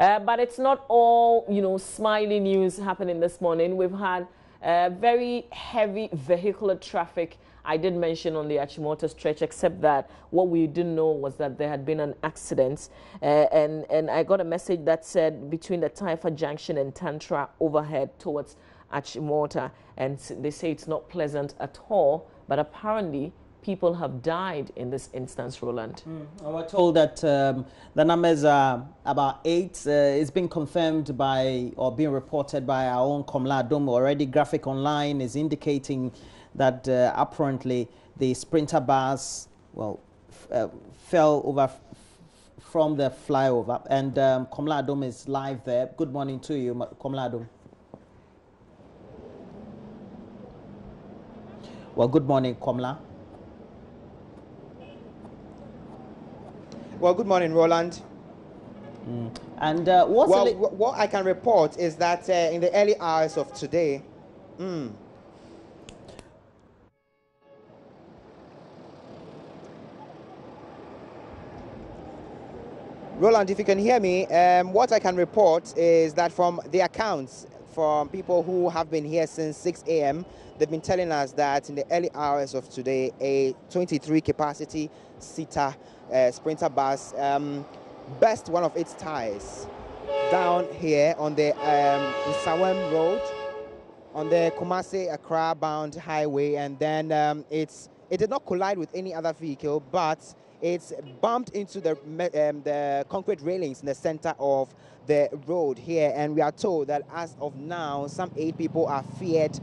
But it's not all, smiley news happening this morning. We've had very heavy vehicular traffic. I did mention on the Achimota stretch, except that what we didn't know was that there had been an accident. And I got a message that said between the Taifa Junction and Tantra overhead towards Achimota. And they say it's not pleasant at all, but apparently people have died in this instance, Roland. I was told that the numbers are about 8. It's been confirmed by or being reported by our own Achimota-Ofankor. Already graphic online is indicating that apparently the sprinter bus, fell over from the flyover. And Achimota-Ofankor is live there. Good morning to you, Achimota-Ofankor. Well, good morning, Komla. Well, good morning, Roland. And what I can report is that in the early hours of today, Roland, if you can hear me, what I can report is that from the accounts from people who have been here since 6 a.m., they've been telling us that in the early hours of today, a 23 capacity seater sprinter bus burst one of its tires down here on the Sawem Road on the Kumasi-Accra bound highway, and then it did not collide with any other vehicle, but it's bumped into the concrete railings in the center of the road here, and we are told that as of now, some 8 people are feared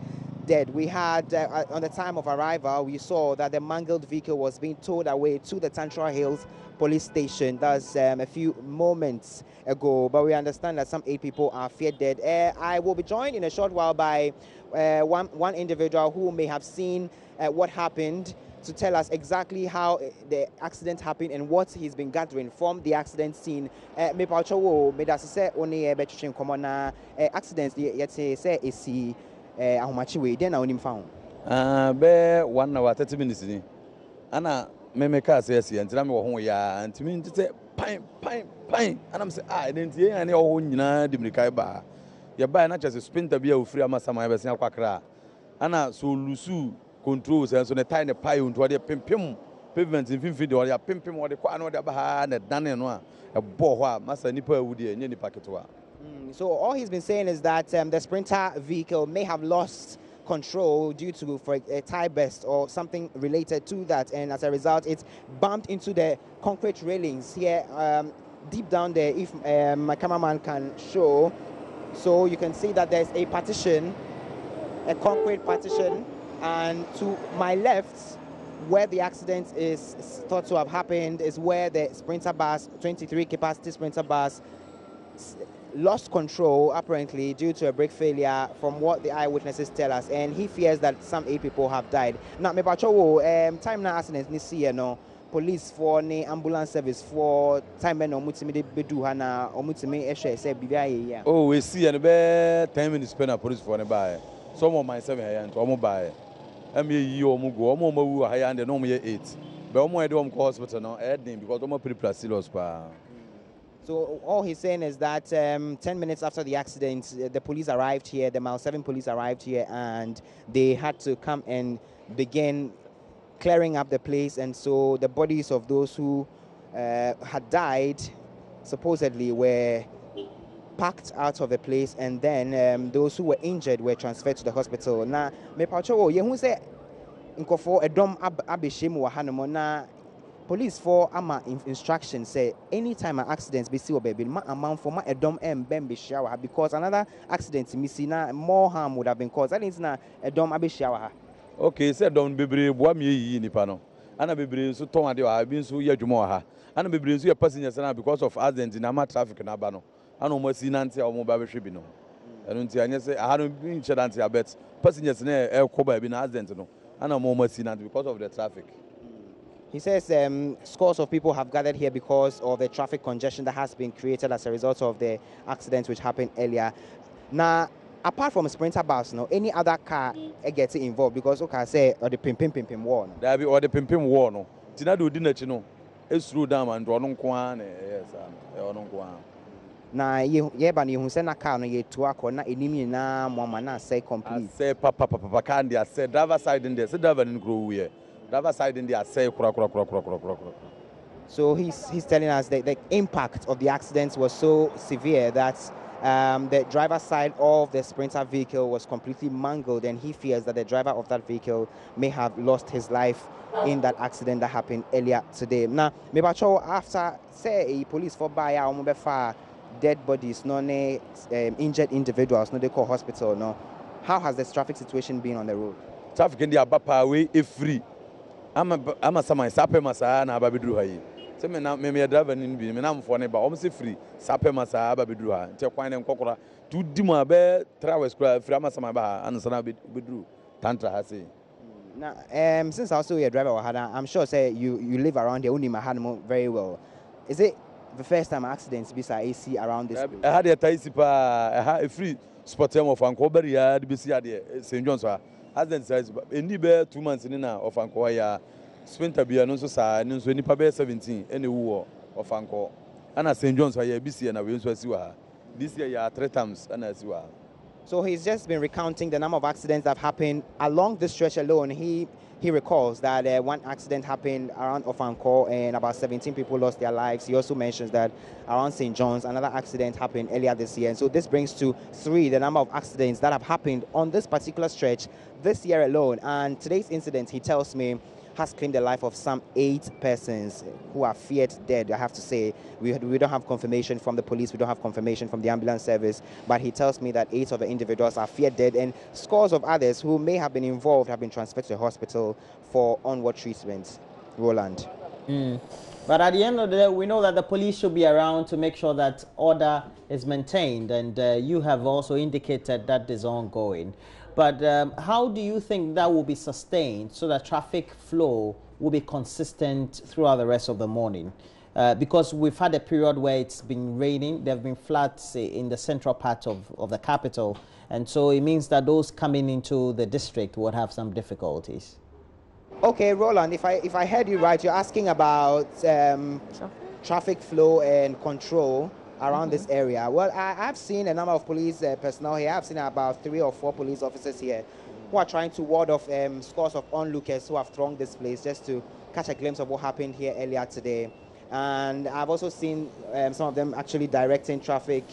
dead. We had, on the time of arrival, we saw that the mangled vehicle was being towed away to the Tantra Hills police station. That's a few moments ago, but we understand that some 8 people are feared dead. I will be joined in a short while by one individual who may have seen what happened, to tell us exactly how the accident happened and what he's been gathering from the accident scene. Me paucho me das say oni e betwetwe nkomo na accidents yet say esi ahomachi we den na onim fa ho be 1 hour 30 minutes ni ana me ka say esi ntina me wo ho ya ntimi ntite pan ana me say identity yan ne wo nyina dimrikai ba ye ba na chese spinta bia ofiri amasama ya besia kwakra ana so lusu controls and so the tiny pie into the pimpim pavement in 50 or the pimpim or the quan or the baha and the dane a boa massa nipper would be any packet. So all he's been saying is that the sprinter vehicle may have lost control due to a tire burst or something related to that, and as a result it's bumped into the concrete railings here deep down there. If my cameraman can show, so you can see that there's a partition, a concrete partition, and to my left, where the accident is thought to have happened, is where the sprinter bus, 23 capacity sprinter bus, lost control apparently due to a brake failure, from what the eyewitnesses tell us, and he fears that some 8 people have died. Now, me pacho time na accident ni see no police for ni ambulance service for time no mutimi de bedu ha na omutimi ehwe say bibia ye. Oh, we see and be 10 minutes spend police for ne buy. Some of my 7 here and omo buy. Ye omo go omo mawu ha ya and no ye 8. But omo e do omo hospital no heading because omo pretty serious pa. So all he's saying is that 10 minutes after the accident, the police arrived here, the Mile 7 police arrived here, and they had to come and begin clearing up the place. And so the bodies of those who had died supposedly were packed out of the place, and then those who were injured were transferred to the hospital. Now, me pacho ye hu say nkofo edom abeshim wa hanom na police for ama instructions say anytime an accident be see or baby ma amount for ma edom bem be shower, because another accident missing na more harm would have been caused. That is na edom abeshawa. Okay, say don bebre boa me yi nipa no. Ana bebre so ton ade wa bi so ye adwuma ha. Ana bebre so ye passengers na because of accident na ma traffic na ba no. Ana o masi na ntia o mo ba be hwe bi no. Eno ntia anya say aha no bi nche dan ntia bet passengers na e ko ba bi na accident no. Ana mo masi na because of the traffic. He says scores of people have gathered here because of the traffic congestion that has been created as a result of the accidents which happened earlier. Now, apart from a sprinter bus, no, any other car gets involved, because okay, say or the pimpim war. No? There be or the pimpim war no. Tina do dinner chino. It's through dam and draw no kwan. Yes, no kwan. na ye ba ni hu se na car no ye to akọ na enimi na mama na say complete. Say papa can dey say driver side in there. Say driver no grow here. Driver side in there say kura. So he's telling us that the impact of the accident was so severe that the driver's side of the Sprinter vehicle was completely mangled, and he fears that the driver of that vehicle may have lost his life in that accident that happened earlier today. Now, maybe after say police for buy dead bodies, no injured individuals, no they call hospital, no. How has the traffic situation been on the road? Traffic in the abapa way is free. I'm a sama sape masa na ababidru hayi. Say me na me driver ni bi me na mfo ne ba almost free sape masa ababidru ha. Nte kwan ne nkokora to di mu abe travel school free ama sama ba ansa na bedru tantra ha say. Now, since also you're a driver, I'm sure say you live around here, only Mahadmo very well. Is it the first time accidents be AC around this place? I had a taisi pa, I had a free spot of Anko ya BC at St. John's. Accident says, in the 2 months in of Anko, Sprinter be no so news when you 17, any war of Anko. And at St. John's, I BC and I will see her. This year, 3 times, and as you are. So he's just been recounting the number of accidents that have happened along this stretch alone. He recalls that one accident happened around Ofankor and about 17 people lost their lives. He also mentions that around St. John's, another accident happened earlier this year. And so this brings to 3 the number of accidents that have happened on this particular stretch this year alone. And today's incident, he tells me, has claimed the life of some 8 persons who are feared dead. I have to say, we don't have confirmation from the police, we don't have confirmation from the ambulance service, but he tells me that 8 of the individuals are feared dead, and scores of others who may have been involved have been transferred to the hospital for onward treatment. Roland. But at the end of the day, we know that the police should be around to make sure that order is maintained, and you have also indicated that is ongoing. But how do you think that will be sustained so that traffic flow will be consistent throughout the rest of the morning? Because we've had a period where it's been raining, there have been floods in the central part of the capital, and so it means that those coming into the district would have some difficulties. Okay, Roland, if I heard you right, you're asking about traffic flow and control around this area. Well, I've seen a number of police personnel here. I've seen about 3 or 4 police officers here who are trying to ward off scores of onlookers who have thronged this place just to catch a glimpse of what happened here earlier today. And I've also seen some of them actually directing traffic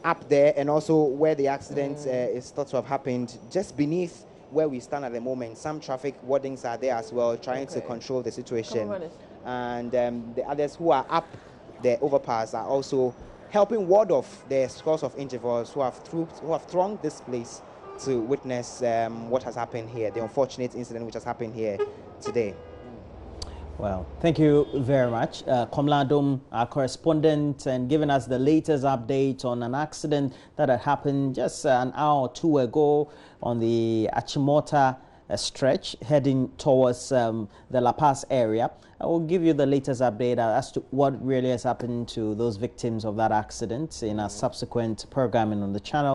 up there, and also where the accident is thought to have happened, just beneath where we stand at the moment. Some traffic wardings are there as well, trying to control the situation. And the others who are up the overpass are also helping ward off the scores of individuals who have thronged this place to witness what has happened here, the unfortunate incident which has happened here today. Well, thank you very much, Komladum, our correspondent, and giving us the latest update on an accident that had happened just an hour or 2 ago on the Achimota stretch heading towards the La Paz area. I will give you the latest update as to what really has happened to those victims of that accident in a subsequent programming on the channel.